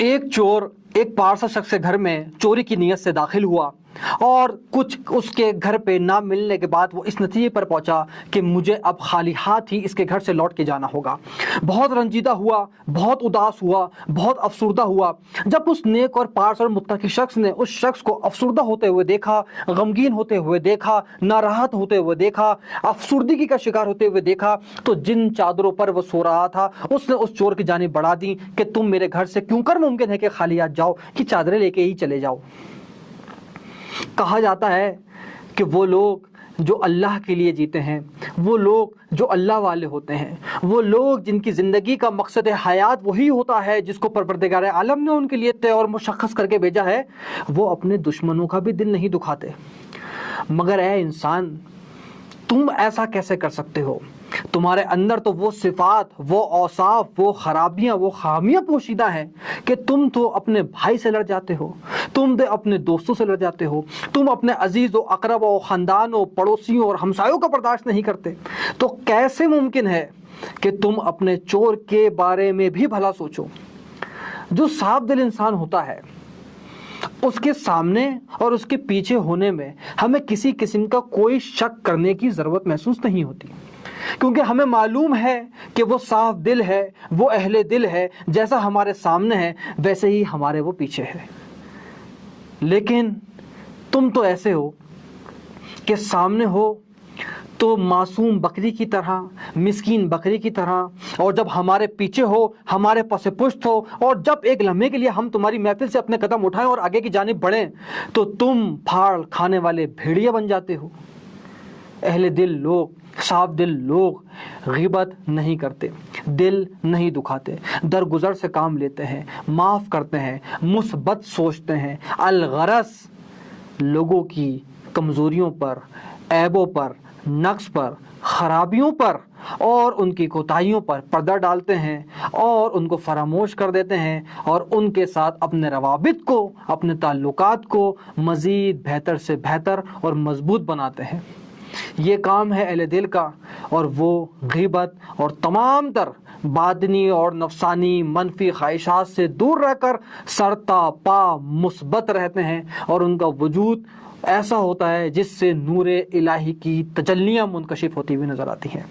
ایک چور ایک پارسا شخص کے گھر میں چوری کی نیت سے داخل ہوا اور کچھ اس کے گھر پہ نہ ملنے کے بعد وہ اس نتیجے پر پہنچا کہ مجھے اب خالی ہاتھ ہی اس کے گھر سے لوٹ کے جانا ہوگا۔ بہت رنجیدہ ہوا، بہت اداس ہوا، بہت افسردہ ہوا۔ جب اس نیک اور پارس اور متقی شخص نے اس شخص کو افسردہ ہوتے ہوئے دیکھا، غمگین ہوتے ہوئے دیکھا، ناراحت ہوتے ہوئے دیکھا، افسردگی کا شکار ہوتے ہوئے دیکھا، تو جن چادروں پر وہ سو رہا تھا اس نے اس چور کی جانب بڑھا دی کہ تم میرے گھر سے کیوں کر ممکن ہے کہ خالی ہاتھ جاؤ، کہ چادریں لے کے ہی چلے جاؤ۔ کہا جاتا ہے کہ وہ لوگ جو اللہ کے لیے جیتے ہیں، وہ لوگ جو اللہ والے ہوتے ہیں، وہ لوگ جن کی زندگی کا مقصد حیات وہی ہوتا ہے جس کو پروردگار عالم نے ان کے لیے طے اور مشخص کر کے بھیجا ہے، وہ اپنے دشمنوں کا بھی دل نہیں دکھاتے۔ مگر اے انسان، تم ایسا کیسے کر سکتے ہو؟ تمہارے اندر تو وہ صفات، وہ اوصاف، وہ خرابیاں، وہ خامیاں پوشیدہ ہیں کہ تم تو اپنے بھائی سے لڑ جاتے ہو، تم تو اپنے دوستوں سے لڑ جاتے ہو، تم اپنے عزیز و اقرب و خاندان و پڑوسیوں اور ہمسایوں کا برداشت نہیں کرتے۔ تو کیسے ممکن ہے کہ تم اپنے چور کے بارے میں بھی بھلا سوچو؟ جو صاف دل انسان ہوتا ہے، اس کے سامنے اور اس کے پیچھے ہونے میں ہمیں کسی قسم کا کوئی شک کرنے کی ضرورت محسوس نہیں ہوتی، کیونکہ ہمیں معلوم ہے کہ وہ صاف دل ہے، وہ اہل دل ہے، جیسا ہمارے سامنے ہے ویسے ہی ہمارے وہ پیچھے ہے۔ لیکن تم تو ایسے ہو کہ سامنے ہو تو معصوم بکری کی طرح، مسکین بکری کی طرح، اور جب ہمارے پیچھے ہو، ہمارے پس پشت ہو، اور جب ایک لمحے کے لیے ہم تمہاری محفل سے اپنے قدم اٹھائیں اور آگے کی جانب بڑھیں تو تم پھاڑ کھانے والے بھیڑیے بن جاتے ہو۔ اہل دل لوگ، صاف دل لوگ غیبت نہیں کرتے، دل نہیں دکھاتے، درگزر سے کام لیتے ہیں، معاف کرتے ہیں، مثبت سوچتے ہیں، الغرض لوگوں کی کمزوریوں پر، عیبوں پر، نقص پر، خرابیوں پر اور ان کی کوتاہیوں پر پردہ ڈالتے ہیں اور ان کو فراموش کر دیتے ہیں، اور ان کے ساتھ اپنے روابط کو، اپنے تعلقات کو مزید بہتر سے بہتر اور مضبوط بناتے ہیں۔ یہ کام ہے اہل دل کا، اور وہ غیبت اور تمام تر باطنی اور نفسانی منفی خواہشات سے دور رہ کر سرتا پا مثبت رہتے ہیں، اور ان کا وجود ایسا ہوتا ہے جس سے نور الہی کی تجلیاں منکشف ہوتی ہوئی نظر آتی ہیں۔